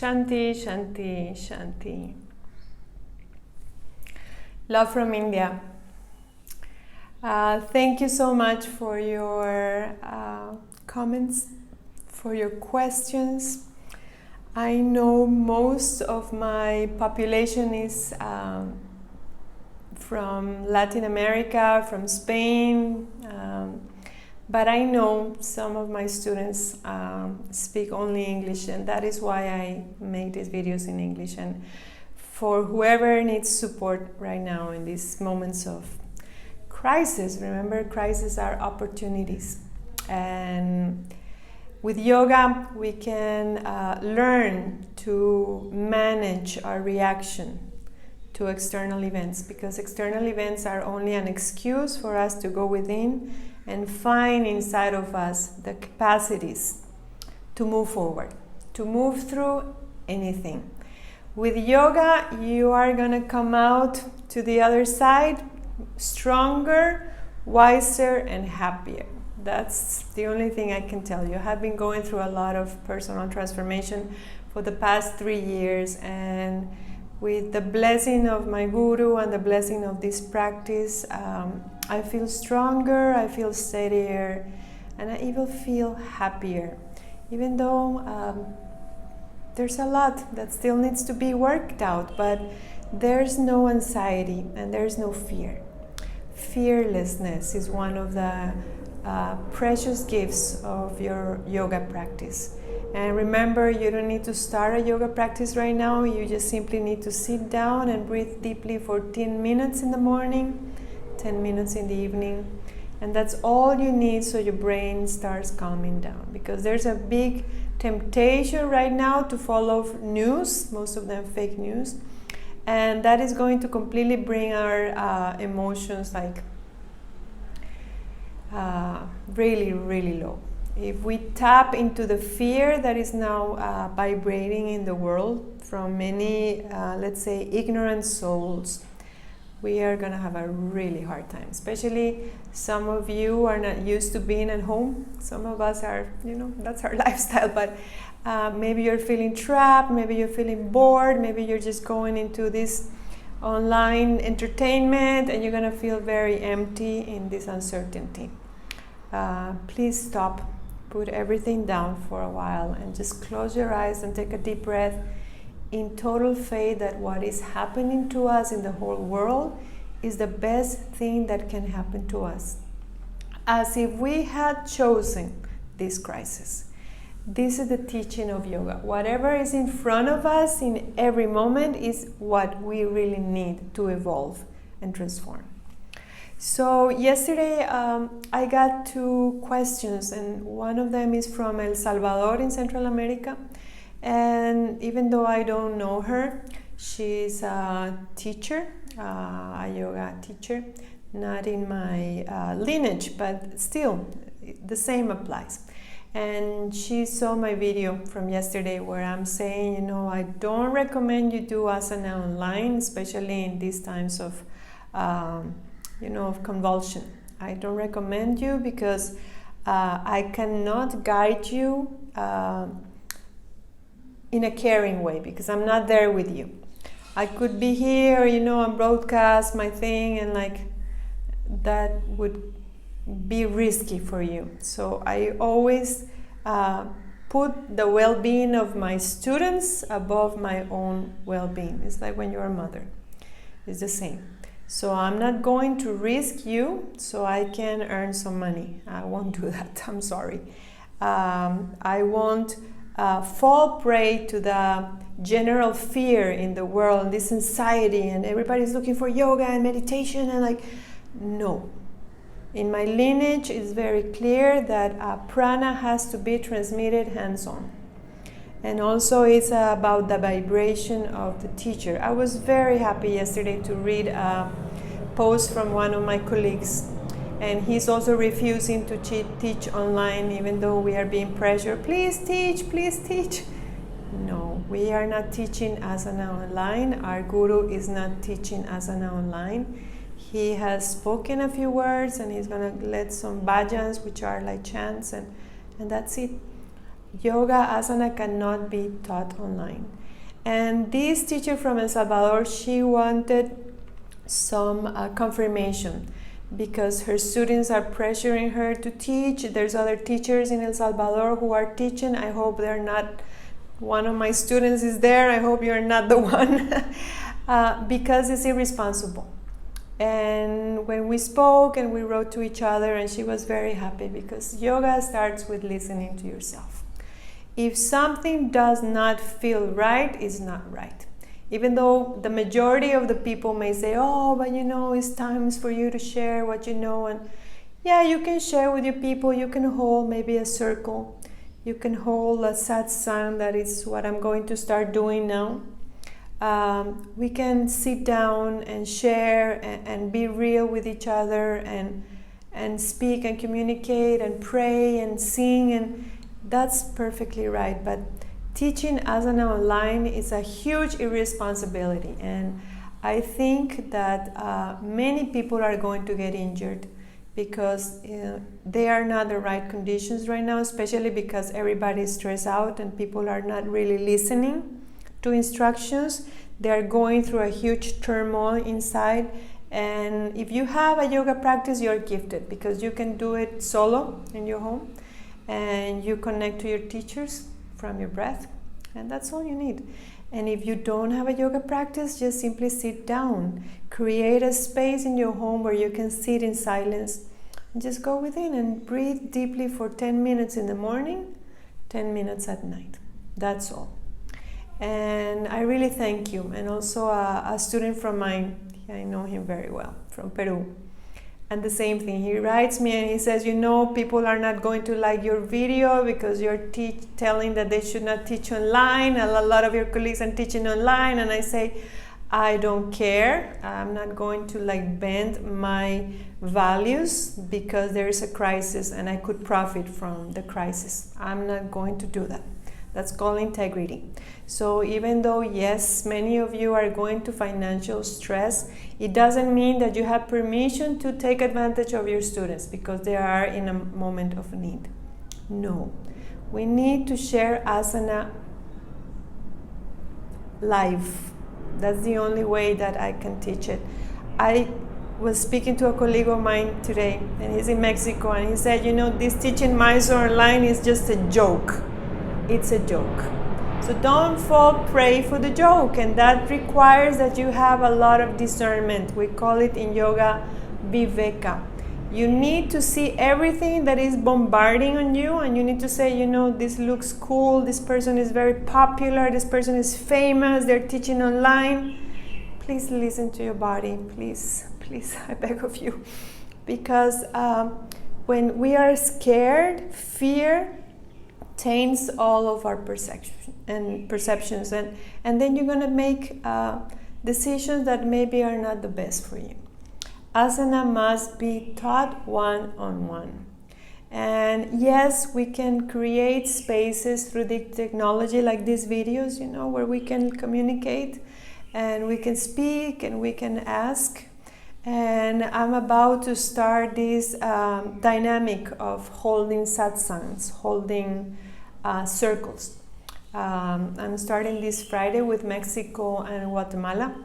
Shanti, Shanti, Shanti. Love from India. Thank you so much for your comments, for your questions. I know most of my population is from Latin America, from Spain, but I know some of my students speak only English, and that is why I make these videos in English. And for whoever needs support right now in these moments of crisis, remember, crises are opportunities. And with yoga, we can learn to manage our reaction to external events, because external events are only an excuse for us to go within and find inside of us the capacities to move forward, to move through anything. With yoga, you are going to come out to the other side stronger, wiser, and happier. That's the only thing I can tell you. I have been going through a lot of personal transformation for the past 3 years, and with the blessing of my guru and the blessing of this practice, I feel stronger, I feel steadier, and I even feel happier. Even though there's a lot that still needs to be worked out, but there's no anxiety and there's no fear. Fearlessness is one of the precious gifts of your yoga practice. And remember, you don't need to start a yoga practice right now. You just simply need to sit down and breathe deeply for 10 minutes in the morning, 10 minutes in the evening. And that's all you need, so your brain starts calming down. Because there's a big temptation right now to follow news, most of them fake news. And that is going to completely bring our emotions like really, really low. If we tap into the fear that is now vibrating in the world from many, let's say, ignorant souls, we are going to have a really hard time. Especially some of you are not used to being at home. Some of us are, that's our lifestyle. But maybe you're feeling trapped, maybe you're feeling bored, maybe you're just going into this online entertainment and you're going to feel very empty in this uncertainty. Please stop. Put everything down for a while and just close your eyes and take a deep breath in total faith that what is happening to us in the whole world is the best thing that can happen to us. As if we had chosen this crisis. This is the teaching of yoga. Whatever is in front of us in every moment is what we really need to evolve and transform. So yesterday I got 2 questions, and one of them is from El Salvador in Central America. And even though I don't know her, she's a teacher, a yoga teacher, not in my lineage, but still the same applies. And she saw my video from yesterday where I'm saying, I don't recommend you do asana online, especially in these times of of convulsion. I don't recommend you because I cannot guide you in a caring way, because I'm not there with you. I could be here, and broadcast my thing, and that would be risky for you. So I always put the well-being of my students above my own well-being. It's like when you're a mother. It's the same. So I'm not going to risk you so I can earn some money. I won't do that. I'm sorry. I won't fall prey to the general fear in the world, this anxiety, and everybody's looking for yoga and meditation, and no. In my lineage, it's very clear that prana has to be transmitted hands-on. And also it's about the vibration of the teacher. I was very happy yesterday to read a post from one of my colleagues, and he's also refusing to teach online, even though we are being pressured. Please teach, please teach. No, we are not teaching asana online. Our guru is not teaching asana online. He has spoken a few words, and he's going to let some bhajans, which are like chants, and that's it. yoga asana cannot be taught online. And this teacher from El Salvador, she wanted some confirmation because her students are pressuring her to teach. There's other teachers in El Salvador who are teaching. I hope they're not, one of my students is there. I hope you're not the one because it's irresponsible. And when we spoke and we wrote to each other, and she was very happy because yoga starts with listening to yourself. If something does not feel right, it's not right. Even though the majority of the people may say, oh, but you know, it's times for you to share what you know. And yeah, you can share with your people. You can hold maybe a circle. You can hold a satsang, that is what I'm going to start doing now. We can sit down and share and be real with each other and speak and communicate and pray and sing, and that's perfectly right. But teaching asana online is a huge irresponsibility, and I think that many people are going to get injured because they are not the right conditions right now, especially because everybody is stressed out and people are not really listening to instructions. They are going through a huge turmoil inside, and if you have a yoga practice, you're gifted because you can do it solo in your home and you connect to your teachers from your breath, and that's all you need. And if you don't have a yoga practice, just simply sit down. Create a space in your home where you can sit in silence and just go within and breathe deeply for 10 minutes in the morning, 10 minutes at night. That's all. And I really thank you. And also a student from mine, I know him very well, from Peru. And the same thing, he writes me and he says, you know, people are not going to like your video because you're telling that they should not teach online. A lot of your colleagues are teaching online. And I say, I don't care. I'm not going to bend my values because there is a crisis and I could profit from the crisis. I'm not going to do that. That's called integrity. So even though, yes, many of you are going to financial stress, it doesn't mean that you have permission to take advantage of your students because they are in a moment of need. No. We need to share asana live. That's the only way that I can teach it. I was speaking to a colleague of mine today, and he's in Mexico, and he said, you know, this teaching Mysore online is just a joke. It's a joke. So don't fall prey for the joke, and that requires that you have a lot of discernment. We call it in yoga viveka. You need to see everything that is bombarding on you, and you need to say, you know, this looks cool, this person is very popular, this person is famous, they're teaching online. Please listen to your body, please, I beg of you. Because when we are scared, fear taints all of our perceptions, and then you're going to make decisions that maybe are not the best for you. Asana must be taught one-on-one. And yes, we can create spaces through the technology like these videos, you know, where we can communicate and we can speak and we can ask. And I'm about to start this dynamic of holding satsangs, holding circles. I'm starting this Friday with Mexico and Guatemala.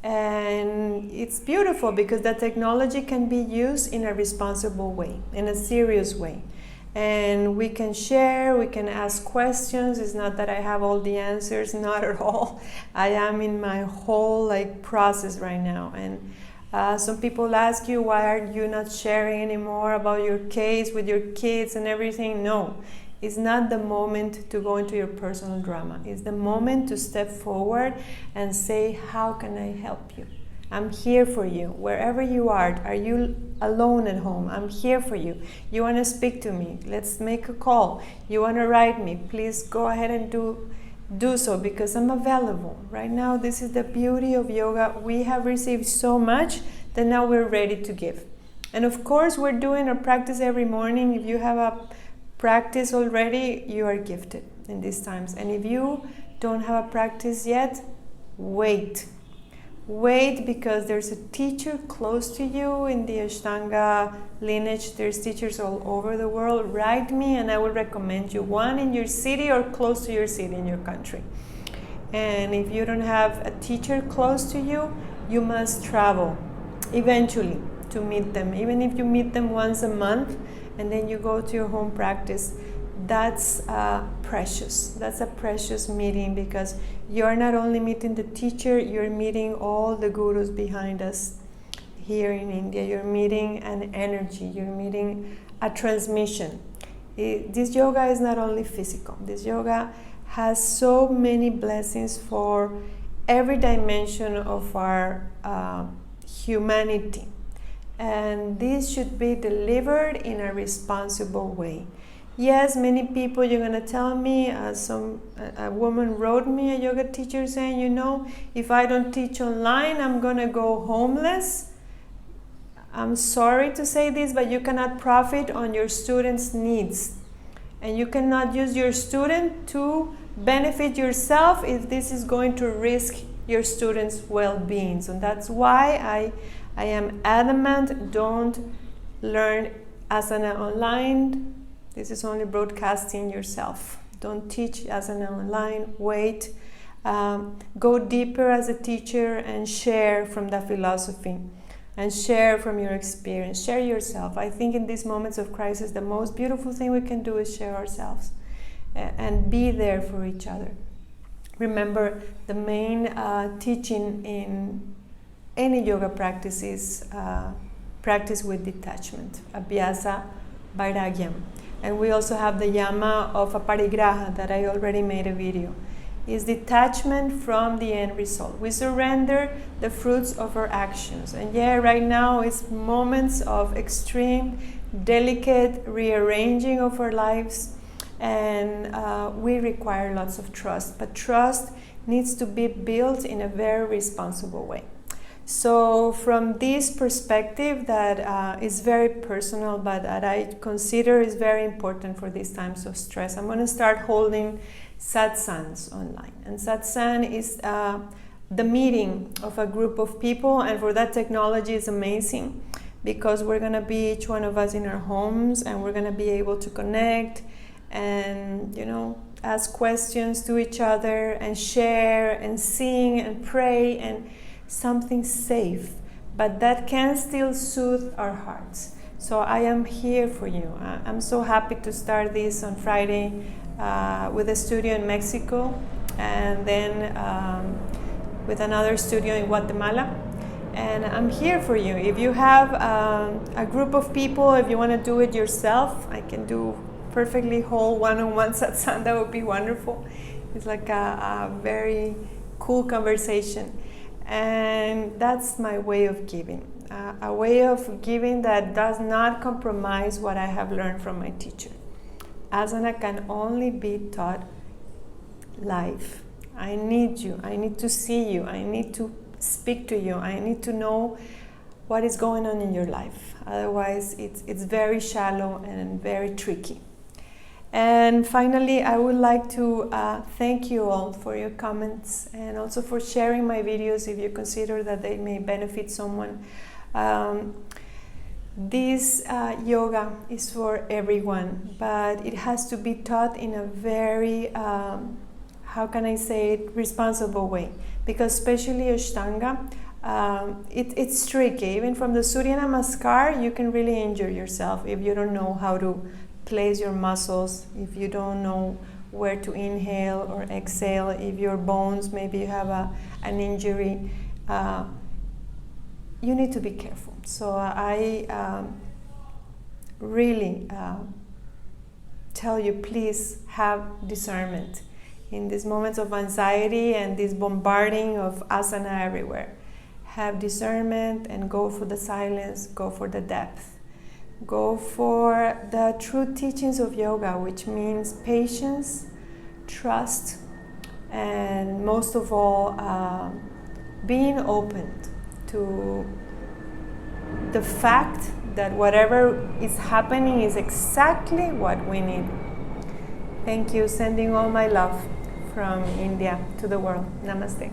And it's beautiful because the technology can be used in a responsible way, in a serious way. And we can share, we can ask questions. It's not that I have all the answers, not at all. I am in my whole process right now. And some people ask you, why are you not sharing anymore about your case with your kids and everything? No. It's not the moment to go into your personal drama. It's the moment to step forward and say, how can I help you? I'm here for you. Wherever you are you alone at home? I'm here for you. You want to speak to me? Let's make a call. You want to write me? Please go ahead and do so because I'm available. Right now, this is the beauty of yoga. We have received so much that now we're ready to give. And of course, we're doing our practice every morning. If you have a practice already, you are gifted in these times. And if you don't have a practice yet, wait Wait, because there's a teacher close to you in the Ashtanga lineage. There's teachers all over the world. Write me and I will recommend you one in your city or close to your city in your country. And if you don't have a teacher close to you, you must travel eventually to meet them. Even if you meet them once a month and then you go to your home practice, that's precious. That's a precious meeting, because you're not only meeting the teacher, you're meeting all the gurus behind us here in India. You're meeting an energy, you're meeting a transmission. This yoga is not only physical. This yoga has so many blessings for every dimension of our humanity. And this should be delivered in a responsible way. Yes, many people, you're going to tell me, a woman wrote me, a yoga teacher, saying, you know, if I don't teach online, I'm going to go homeless. I'm sorry to say this, but you cannot profit on your students' needs. And you cannot use your student to benefit yourself if this is going to risk your students' well-being. So that's why I am adamant, don't learn asana online. This is only broadcasting yourself. Don't teach asana online. Wait. Go deeper as a teacher and share from the philosophy and share from your experience. Share yourself. I think in these moments of crisis, the most beautiful thing we can do is share ourselves and be there for each other. Remember, the main teaching in any yoga practice is practice with detachment, abhyasa vairagyam. And we also have the yama of aparigraha that I already made a video. Is detachment from the end result. We surrender the fruits of our actions. And yeah, right now it's moments of extreme, delicate rearranging of our lives. And we require lots of trust. But trust needs to be built in a very responsible way. So from this perspective that is very personal, but that I consider is very important for these times of stress, I'm going to start holding Satsangs online. And Satsang is the meeting of a group of people, and for that technology is amazing, because we're going to be, each one of us, in our homes, and we're going to be able to connect and, you know, ask questions to each other and share and sing and pray and something safe, but that can still soothe our hearts. So I am here for you. I'm so happy to start this on Friday with a studio in Mexico, and then with another studio in Guatemala. And I'm here for you. If you have a group of people, if you want to do it yourself, I can do perfectly whole one-on-one satsang. That would be wonderful. It's like a very cool conversation. And that's my way of giving, a way of giving that does not compromise what I have learned from my teacher. Asana can only be taught live. I need you. I need to see you. I need to speak to you. I need to know what is going on in your life. Otherwise, it's very shallow and very tricky. And finally, I would like to thank you all for your comments and also for sharing my videos if you consider that they may benefit someone. This yoga is for everyone, but it has to be taught in a very, how can I say it, responsible way. Because especially Ashtanga, it's tricky. Even from the Surya Namaskar, you can really injure yourself if you don't know how to place your muscles, if you don't know where to inhale or exhale, if your bones, maybe you have an injury, you need to be careful. So I really tell you, please have discernment in these moments of anxiety and this bombarding of asana everywhere. Have discernment and go for the silence, go for the depth. Go for the true teachings of yoga, which means patience, trust, and most of all, being open to the fact that whatever is happening is exactly what we need. Thank you. Sending all my love from India to the world. Namaste.